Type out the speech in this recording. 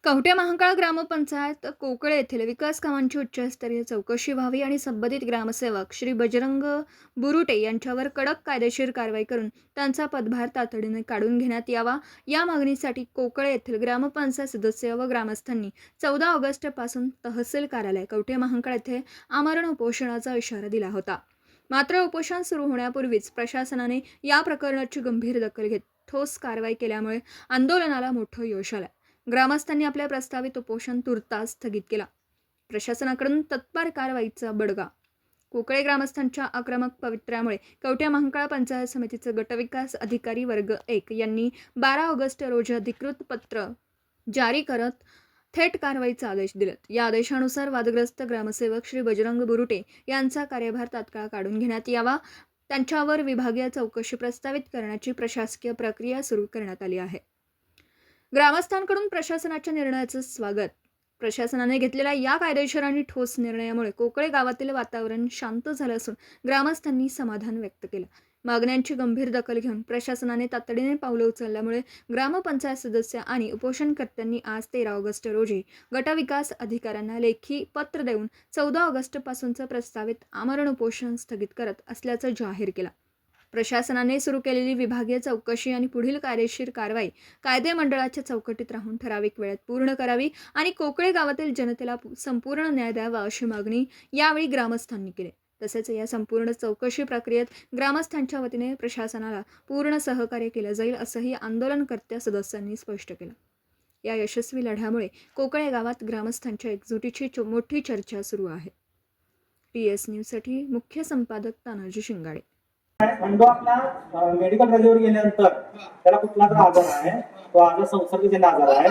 कवठे महांकाळ ग्रामपंचायत कोकळे येथील विकास कामांची उच्चस्तरीय चौकशी व्हावी आणि संबंधित ग्रामसेवक श्री बजरंग बुरुटे यांच्यावर कडक कायदेशीर कारवाई करून त्यांचा पदभार तातडीने काढून घेण्यात यावा या मागणीसाठी कोकळे येथील ग्रामपंचायत सदस्य व ग्रामस्थांनी 14 ऑगस्टपासून तहसील कार्यालय कवठे महांकाळ येथे आमरण उपोषणाचा इशारा दिला होता. मात्र उपोषण सुरू होण्यापूर्वीच प्रशासनाने या प्रकरणाची गंभीर दखल घेत ठोस कारवाई केल्यामुळे आंदोलनाला मोठं यश आलं. ग्रामस्थांनी आपल्या प्रस्तावित उपोषण तुर्तास स्थगित केला. प्रशासनाकडून तत्पर कारवाईचा बडगा. कोकळे ग्रामस्थांच्या आक्रमक पवित्र्यामुळे कवठे महांकाळ पंचायत समितीचे गटविकास अधिकारी वर्ग 1 यांनी 12 ऑगस्ट रोजी अधिकृत पत्र जारी करत थेट कारवाईचा आदेश दिलेत. या आदेशानुसार वादग्रस्त ग्रामसेवक श्री बजरंग बुरुटे यांचा कार्यभार तात्काळ काढून घेण्यात यावा. त्यांच्यावर विभागीय चौकशी प्रस्तावित करण्याची प्रशासकीय प्रक्रिया सुरू करण्यात आली आहे. ग्रामस्थांकडून प्रशासनाच्या निर्णयाचं स्वागत. प्रशासनाने घेतलेल्या या कायदेशीर आणि ठोस निर्णयामुळे कोकळे गावातील वातावरण शांत झालं असून ग्रामस्थांनी समाधान व्यक्त केलं. मागण्यांची गंभीर दखल घेऊन प्रशासनाने तातडीने पावलं उचलल्यामुळे ग्रामपंचायत सदस्य आणि उपोषणकर्त्यांनी आज 13 ऑगस्ट रोजी गटविकास अधिकाऱ्यांना लेखी पत्र देऊन 14 ऑगस्टपासूनचं प्रस्तावित आमरण उपोषण स्थगित करत असल्याचं जाहीर केलं. प्रशासनाने सुरू केलेली विभागीय चौकशी आणि पुढील कायदेशीर कारवाई कायदे मंडळाच्या चौकटीत राहून ठराविक वेळेत पूर्ण करावी आणि कोकळे गावातील जनतेला संपूर्ण न्याय द्यावा अशी मागणी यावेळी ग्रामस्थांनी केली. तसेच या संपूर्ण चौकशी प्रक्रियेत ग्रामस्थांच्या वतीने प्रशासनाला पूर्ण सहकार्य केलं जाईल असंही आंदोलनकर्त्या सदस्यांनी स्पष्ट केलं. या यशस्वी लढ्यामुळे कोकळे गावात ग्रामस्थांच्या एकजुटीची मोठी चर्चा सुरू आहे. TS न्यूजसाठी मुख्य संपादक तानाजी शिंगाडे. खंडू आपला मेडिकल रजेवर गेल्यानंतर त्याला कुठला तर आजार आहे, तो आजार संसर्गजन्य आजार आहे.